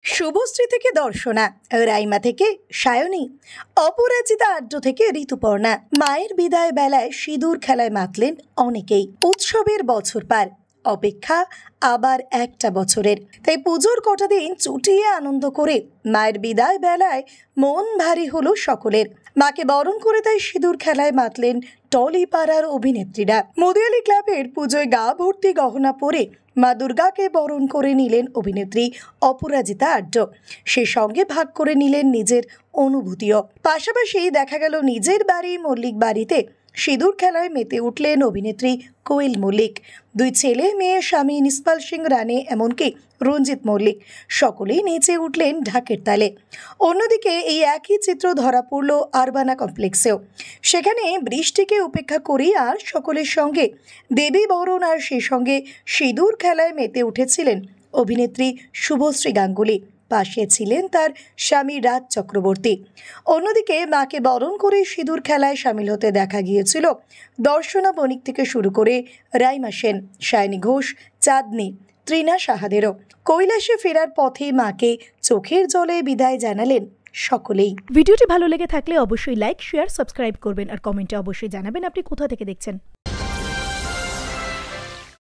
শুভশ্রী থেকে দর্শনা, রাইমা থেকে সায়নী, অপরাজিতা আড্ড থেকে ঋতুপর্ণা। মায়ের বিদায় বেলায় সিঁদুর খেলায় মাতলেন অনেকেই। উৎসবের বছর পার, অপেক্ষা আবার একটা বছরের। তাই পুজোর কটা দিন চুটিয়ে আনন্দ করে মায়ের বিদায় বেলায় মন ভারী হলো সকলের। মাকে বরণ করে তাই সিঁদুর খেলায় মাতলেন টলিপাড়ার অভিনেত্রীরা। মদিয়ালি ক্লাবের পুজোয় গা ভর্তি গহনা পরে মা দুর্গাকে বরণ করে নিলেন অভিনেত্রী অপরাজিতা আড্ড। সে সঙ্গে ভাগ করে নিলেন নিজের অনুভূতিও। পাশাপাশি দেখা গেল নিজের বাড়ি মল্লিক বাড়িতে সিঁদুর খেলায় মেতে উঠলেন অভিনেত্রী কোয়েল মল্লিক। দুই ছেলে মেয়ে স্বামী নিসপাল সিং রানে, এমনকি রঞ্জিত মল্লিক, সকলেই নেচে উঠলেন ঢাকের তালে। অন্যদিকে এই একই চিত্র ধরা পড়ল আরবানা কমপ্লেক্সেও। সেখানে বৃষ্টিকে উপেক্ষা করেই আর সকলের সঙ্গে দেবী বরণ আর সেই সঙ্গে সিঁদুর খেলায় মেতে উঠেছিলেন অভিনেত্রী শুভশ্রী গাঙ্গুলি। পাশে ছিলেন তার স্বামী রাজ চক্রবর্তী। অন্যদিকে মাকে বরণ করে সিঁদুর খেলায় সামিল হতে দেখা গিয়েছিল দর্শনা বণিক থেকে শুরু করে রাইমা সেন, সায়নী ঘোষ, চাঁদনী, তৃণা সাহাদেরও। কৈলাসে ফেরার পথে মাকে চোখের জলে বিদায় জানালেন সকলেই। ভিডিওটি ভালো লেগে থাকলে অবশ্যই লাইক, শেয়ার, সাবস্ক্রাইব করবেন আর কমেন্টে অবশ্যই জানাবেন আপনি কোথা থেকে দেখছেন।